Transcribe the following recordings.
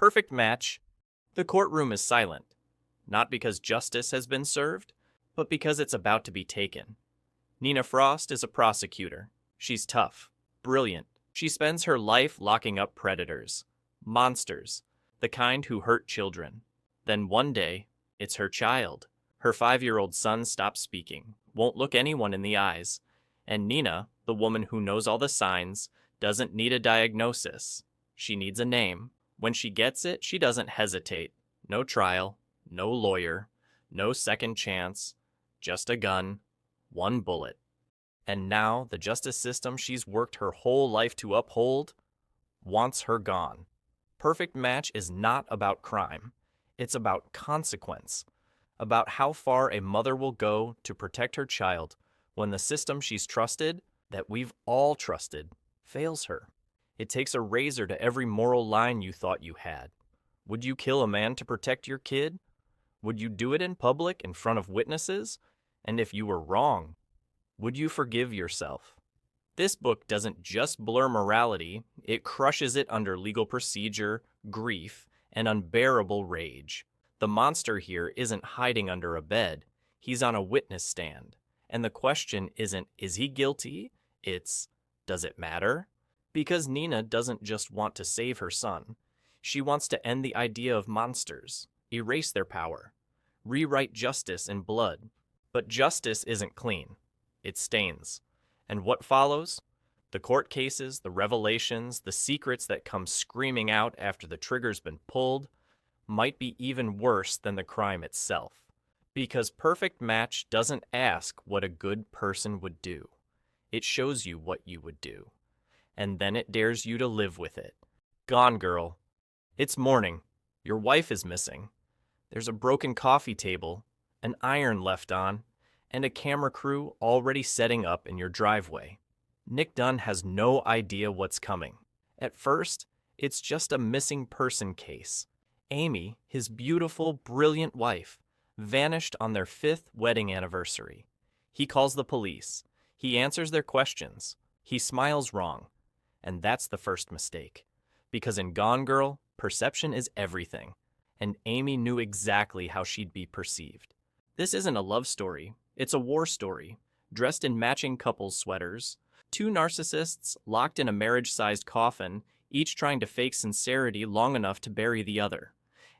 Perfect match. The courtroom is silent, not because justice has been served, but because it's about to be taken. Nina Frost is a prosecutor. She's tough, brilliant. She spends her life locking up predators, monsters, the kind who hurt children. Then one day, it's her child. Her 5-year-old son stops speaking, won't look anyone in the eyes. And Nina, the woman who knows all the signs, doesn't need a diagnosis. She needs a name. When she gets it, she doesn't hesitate. No trial, no lawyer, no second chance, just a gun, one bullet. And now the justice system she's worked her whole life to uphold wants her gone. Perfect Match is not about crime. It's about consequence, about how far a mother will go to protect her child when the system she's trusted, that we've all trusted, fails her. It takes a razor to every moral line you thought you had. Would you kill a man to protect your kid? Would you do it in public in front of witnesses? And if you were wrong, would you forgive yourself? This book doesn't just blur morality, it crushes it under legal procedure, grief, and unbearable rage. The monster here isn't hiding under a bed, he's on a witness stand. And the question isn't, is he guilty? It's, does it matter? Because Nina doesn't just want to save her son. She wants to end the idea of monsters, erase their power, rewrite justice in blood. But justice isn't clean. It stains. And what follows? The court cases, the revelations, the secrets that come screaming out after the trigger's been pulled might be even worse than the crime itself. Because Perfect Match doesn't ask what a good person would do. It shows you what you would do. And then it dares you to live with it. Gone Girl. It's morning. Your wife is missing. There's a broken coffee table, an iron left on, and a camera crew already setting up in your driveway. Nick Dunn has no idea what's coming. At first, it's just a missing person case. Amy, his beautiful, brilliant wife, vanished on their 5th wedding anniversary. He calls the police. He answers their questions. He smiles wrong. And that's the first mistake. Because in Gone Girl, perception is everything. And Amy knew exactly how she'd be perceived. This isn't a love story. It's a war story, dressed in matching couples sweaters, 2 narcissists locked in a marriage-sized coffin, each trying to fake sincerity long enough to bury the other.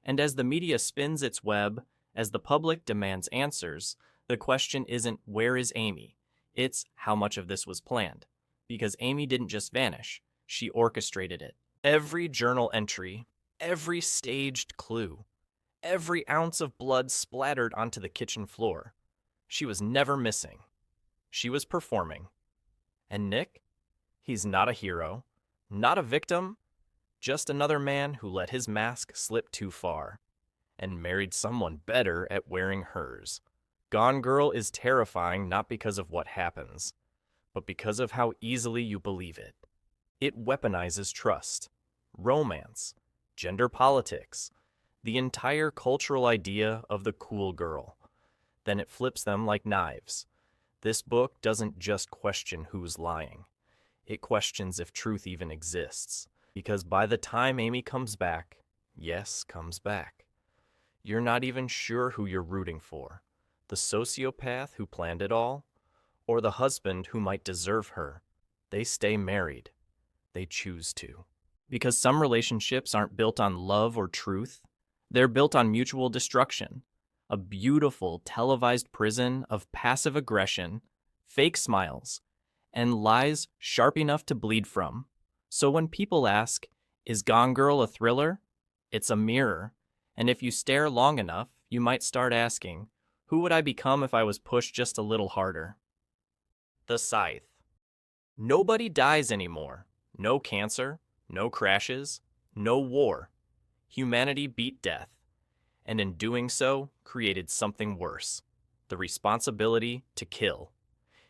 And as the media spins its web, as the public demands answers, the question isn't where is Amy? It's how much of this was planned. Because Amy didn't just vanish, she orchestrated it. Every journal entry, every staged clue, every ounce of blood splattered onto the kitchen floor. She was never missing. She was performing. And Nick? He's not a hero, not a victim, just another man who let his mask slip too far and married someone better at wearing hers. Gone Girl is terrifying not because of what happens, but because of how easily you believe it. It weaponizes trust, romance, gender politics, the entire cultural idea of the cool girl. Then it flips them like knives. This book doesn't just question who's lying. It questions if truth even exists. Because by the time Amy comes back, yes, comes back, you're not even sure who you're rooting for. The sociopath who planned it all, or the husband who might deserve her. They stay married. They choose to. Because some relationships aren't built on love or truth. They're built on mutual destruction. A beautiful televised prison of passive aggression, fake smiles, and lies sharp enough to bleed from. So when people ask, is Gone Girl a thriller? It's a mirror. And if you stare long enough, you might start asking, who would I become if I was pushed just a little harder? The Scythe. Nobody dies anymore. No cancer, no crashes, no war. Humanity beat death. And in doing so, created something worse, the responsibility to kill.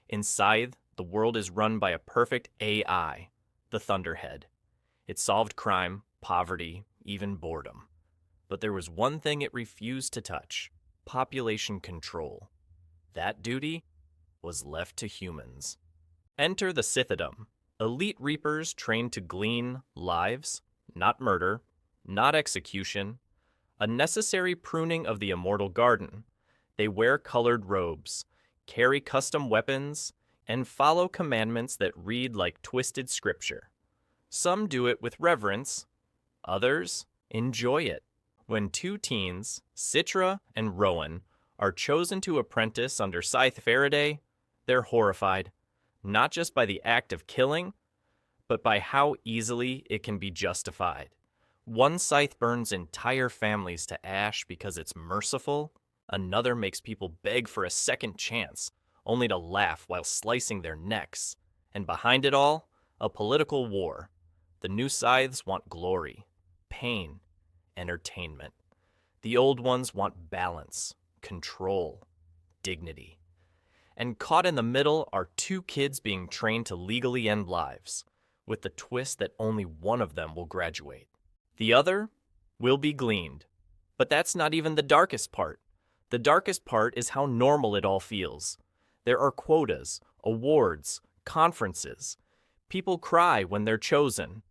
In Scythe, the world is run by a perfect AI, the Thunderhead. It solved crime, poverty, even boredom. But there was one thing it refused to touch: population control. That duty was left to humans. Enter the Scythedom, elite reapers trained to glean lives, not murder, not execution, a necessary pruning of the immortal garden. They wear colored robes, carry custom weapons, and follow commandments that read like twisted scripture. Some do it with reverence, others enjoy it. When two teens, Citra and Rowan, are chosen to apprentice under Scythe Faraday, they're horrified, not just by the act of killing, but by how easily it can be justified. One scythe burns entire families to ash because it's merciful. Another makes people beg for a second chance, only to laugh while slicing their necks. And behind it all, a political war. The new scythes want glory, pain, entertainment. The old ones want balance, control, dignity. And caught in the middle are two kids being trained to legally end lives, with the twist that only one of them will graduate. The other will be gleaned. But that's not even the darkest part. The darkest part is how normal it all feels. There are quotas, awards, conferences. People cry when they're chosen,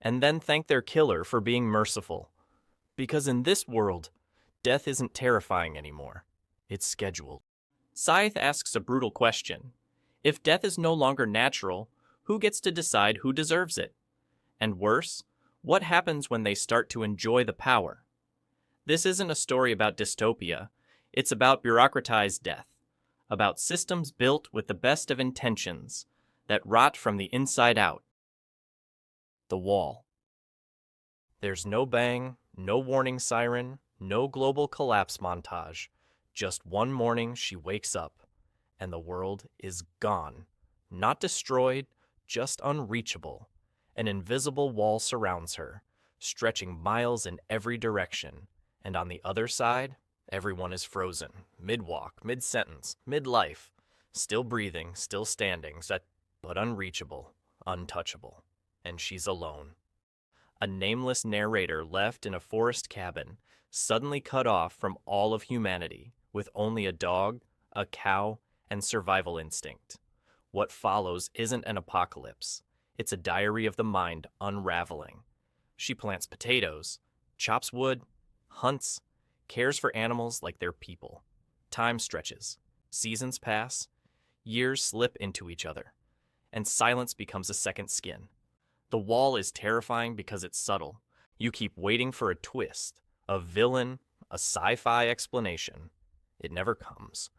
and then thank their killer for being merciful. Because in this world, death isn't terrifying anymore. It's scheduled. Scythe asks a brutal question. If death is no longer natural, who gets to decide who deserves it? And worse, what happens when they start to enjoy the power? This isn't a story about dystopia. It's about bureaucratized death, about systems built with the best of intentions that rot from the inside out. The Wall. There's no bang, no warning siren, no global collapse montage. Just one morning she wakes up, and the world is gone. Not destroyed, just unreachable. An invisible wall surrounds her, stretching miles in every direction, and on the other side, everyone is frozen, mid-walk, mid-sentence, mid-life, still breathing, still standing, but unreachable, untouchable, and she's alone. A nameless narrator left in a forest cabin, suddenly cut off from all of humanity, with only a dog, a cow, and survival instinct. What follows isn't an apocalypse. It's a diary of the mind unraveling. She plants potatoes, chops wood, hunts, cares for animals like they're people. Time stretches, seasons pass, years slip into each other, and silence becomes a second skin. The Wall is terrifying because it's subtle. You keep waiting for a twist, a villain, a sci-fi explanation. It never comes,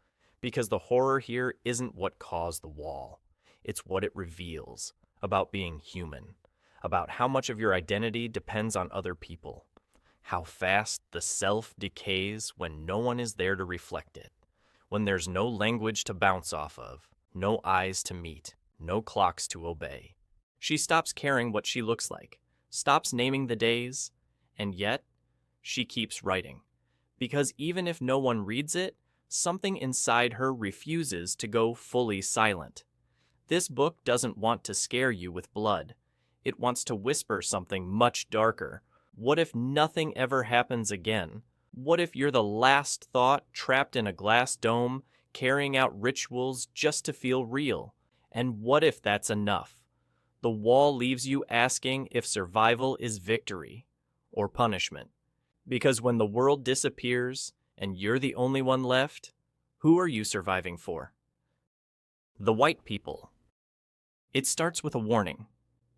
because the horror here isn't what caused the Wall. It's what it reveals, about being human, about how much of your identity depends on other people, how fast the self decays when no one is there to reflect it, when there's no language to bounce off of, no eyes to meet, no clocks to obey. She stops caring what she looks like, stops naming the days, and yet she keeps writing. Because even if no one reads it, something inside her refuses to go fully silent. This book doesn't want to scare you with blood. It wants to whisper something much darker. What if nothing ever happens again? What if you're the last thought trapped in a glass dome, carrying out rituals just to feel real? And what if that's enough? The Wall leaves you asking if survival is victory or punishment. Because when the world disappears and you're the only one left, who are you surviving for? The White People. It starts with a warning.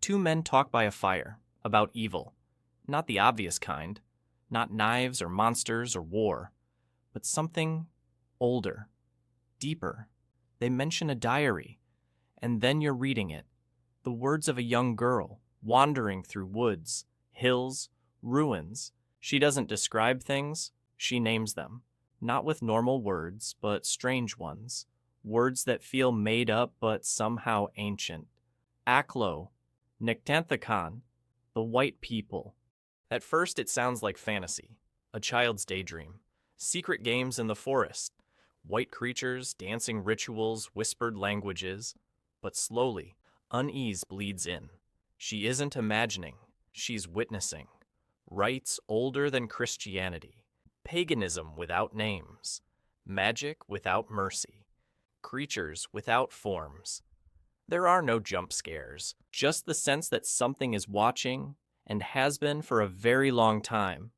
Two men talk by a fire about evil. Not the obvious kind, not knives or monsters or war, but something older, deeper. They mention a diary, and then you're reading it. The words of a young girl wandering through woods, hills, ruins. She doesn't describe things, she names them. Not with normal words, but strange ones. Words that feel made up but somehow ancient. Aklo, Nictanthicon, the White People. At first it sounds like fantasy, a child's daydream. Secret games in the forest, white creatures, dancing rituals, whispered languages. But slowly, unease bleeds in. She isn't imagining, she's witnessing. Rites older than Christianity. Paganism without names. Magic without mercy. Creatures without forms. There are no jump scares, just the sense that something is watching and has been for a very long time.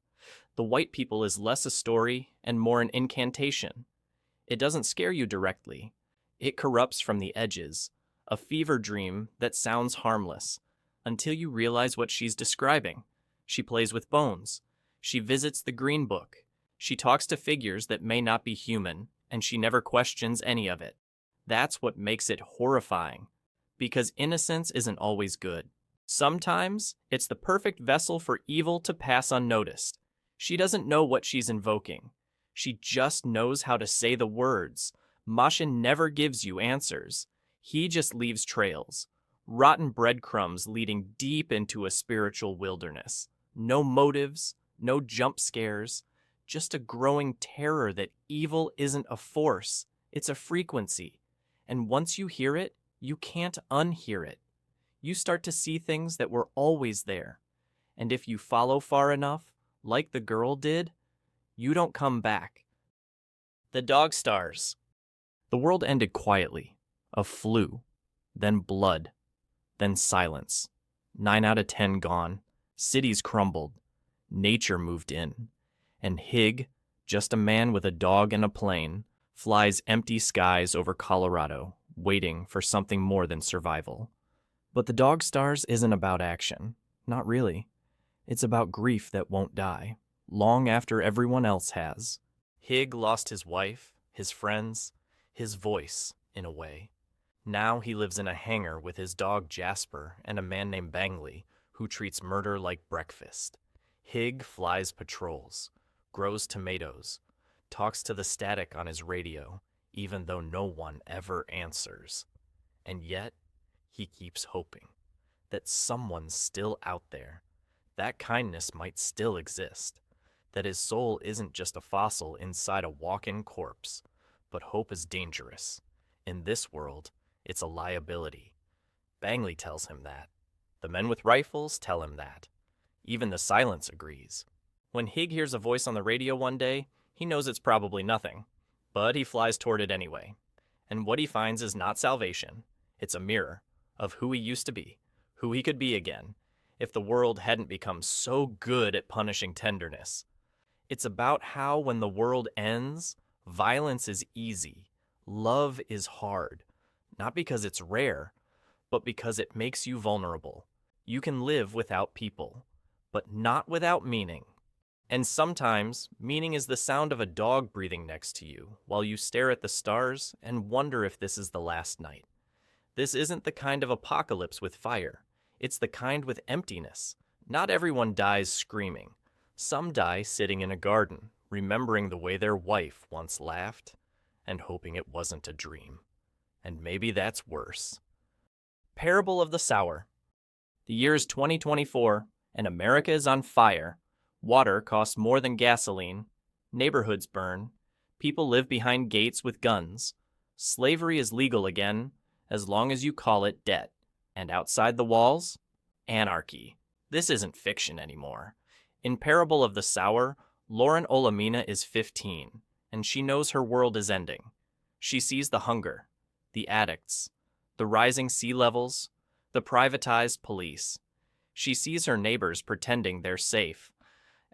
The white people is less a story and more an incantation. It doesn't scare you directly. It corrupts from the edges, a fever dream that sounds harmless, until you realize what she's describing. She plays with bones. She visits the Green Book. She talks to figures that may not be human, and she never questions any of it. That's what makes it horrifying, because innocence isn't always good. Sometimes it's the perfect vessel for evil to pass unnoticed. She doesn't know what she's invoking. She just knows how to say the words. Machen never gives you answers. He just leaves trails, rotten breadcrumbs leading deep into a spiritual wilderness. No motives, no jump scares, just a growing terror that evil isn't a force, it's a frequency. And once you hear it, you can't unhear it. You start to see things that were always there. And if you follow far enough, like the girl did, you don't come back. The Dog Stars. The world ended quietly. A flu, then blood, then silence. 9 out of 10 gone. Cities crumbled. Nature moved in. And Hig, just a man with a dog and a plane, flies empty skies over Colorado, waiting for something more than survival. But the Dog Stars isn't about action. Not really. It's about grief that won't die, long after everyone else has. Hig lost his wife, his friends, his voice, in a way. Now he lives in a hangar with his dog Jasper and a man named Bangley, who treats murder like breakfast. Hig flies patrols, grows tomatoes, talks to the static on his radio, even though no one ever answers. And yet, he keeps hoping that someone's still out there. That kindness might still exist. That his soul isn't just a fossil inside a walk-in corpse. But hope is dangerous. In this world, it's a liability. Bangley tells him that. The men with rifles tell him that. Even the silence agrees. When Hig hears a voice on the radio one day, he knows it's probably nothing. But he flies toward it anyway. And what he finds is not salvation. It's a mirror of who he used to be, who he could be again, if the world hadn't become so good at punishing tenderness. It's about how when the world ends, violence is easy, love is hard, not because it's rare, but because it makes you vulnerable. You can live without people, but not without meaning. And sometimes, meaning is the sound of a dog breathing next to you while you stare at the stars and wonder if this is the last night. This isn't the kind of apocalypse with fire. It's the kind with emptiness. Not everyone dies screaming. Some die sitting in a garden, remembering the way their wife once laughed and hoping it wasn't a dream. And maybe that's worse. Parable of the Sower. The year is 2024, and America is on fire. Water costs more than gasoline. Neighborhoods burn. People live behind gates with guns. Slavery is legal again, as long as you call it debt. And outside the walls, anarchy. This isn't fiction anymore. In Parable of the Sower, Lauren Olamina is 15, and she knows her world is ending. She sees the hunger, the addicts, the rising sea levels, the privatized police. She sees her neighbors pretending they're safe,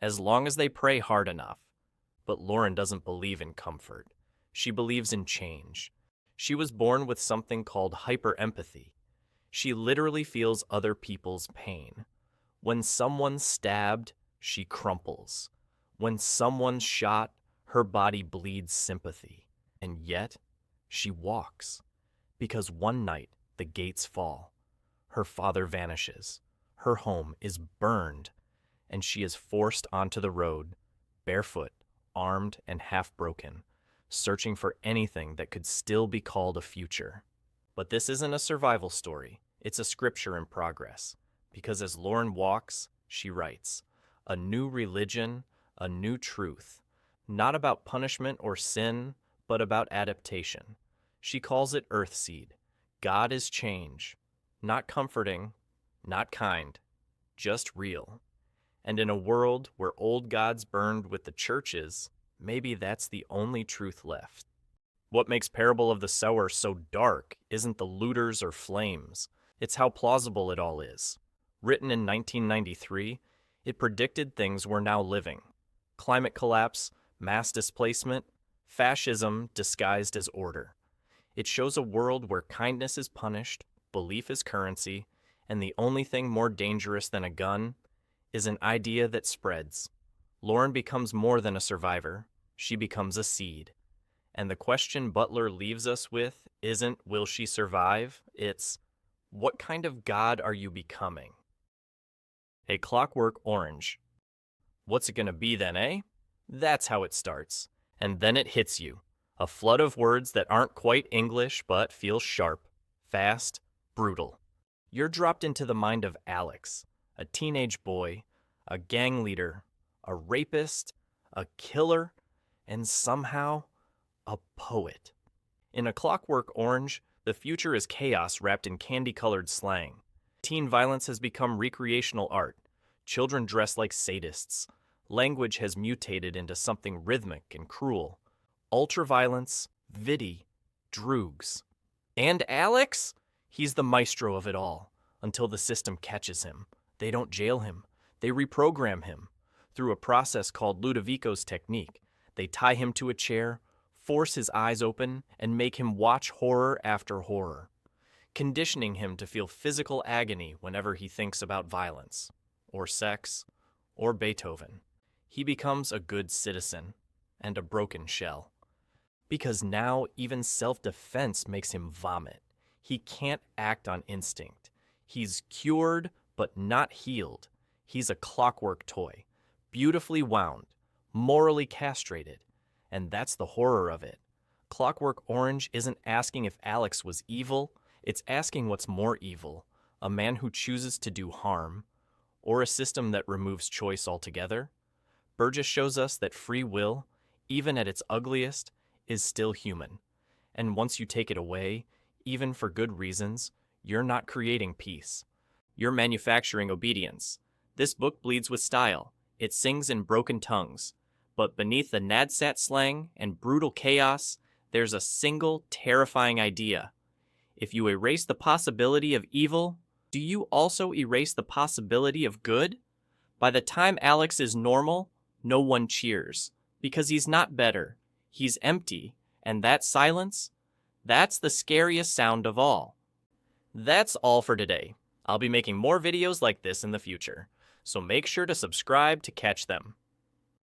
as long as they pray hard enough. But Lauren doesn't believe in comfort. She believes in change. She was born with something called hyperempathy. She literally feels other people's pain. When someone's stabbed, she crumples. When someone's shot, her body bleeds sympathy. And yet, she walks. Because one night, the gates fall. Her father vanishes. Her home is burned. And she is forced onto the road, barefoot, armed, and half-broken, searching for anything that could still be called a future. But this isn't a survival story. It's a scripture in progress. Because as Lauren walks, she writes, a new religion, a new truth. Not about punishment or sin, but about adaptation. She calls it Earthseed. God is change. Not comforting, not kind, just real. And in a world where old gods burned with the churches, maybe that's the only truth left. What makes Parable of the Sower so dark isn't the looters or flames. It's how plausible it all is. Written in 1993, it predicted things we're now living: climate collapse, mass displacement, fascism disguised as order. It shows a world where kindness is punished, belief is currency, and the only thing more dangerous than a gun is an idea that spreads. Lauren becomes more than a survivor. She becomes a seed. And the question Butler leaves us with isn't, will she survive? It's, what kind of god are you becoming? A Clockwork Orange. What's it gonna be then, eh? That's how it starts. And then it hits you. A flood of words that aren't quite English but feel sharp, fast, brutal. You're dropped into the mind of Alex, a teenage boy, a gang leader, a rapist, a killer, and somehow a poet. In A Clockwork Orange, the future is chaos wrapped in candy-colored slang. Teen violence has become recreational art. Children dress like sadists. Language has mutated into something rhythmic and cruel. Ultraviolence, Vidi, droogs. And Alex? He's the maestro of it all, until the system catches him. They don't jail him. They reprogram him. Through a process called Ludovico's technique, they tie him to a chair, force his eyes open, and make him watch horror after horror, conditioning him to feel physical agony whenever he thinks about violence, or sex, or Beethoven. He becomes a good citizen and a broken shell. Because now even self-defense makes him vomit. He can't act on instinct. He's cured but not healed. He's a clockwork toy, beautifully wound, morally castrated. And that's the horror of it. Clockwork Orange isn't asking if Alex was evil, it's asking what's more evil: a man who chooses to do harm, or a system that removes choice altogether. Burgess shows us that free will, even at its ugliest, is still human. And once you take it away, even for good reasons, you're not creating peace. You're manufacturing obedience. This book bleeds with style. It sings in broken tongues. But beneath the nadsat slang and brutal chaos, there's a single terrifying idea. If you erase the possibility of evil, do you also erase the possibility of good? By the time Alex is normal, no one cheers, because he's not better. He's empty, and that silence, that's the scariest sound of all. That's all for today. I'll be making more videos like this in the future, so make sure to subscribe to catch them.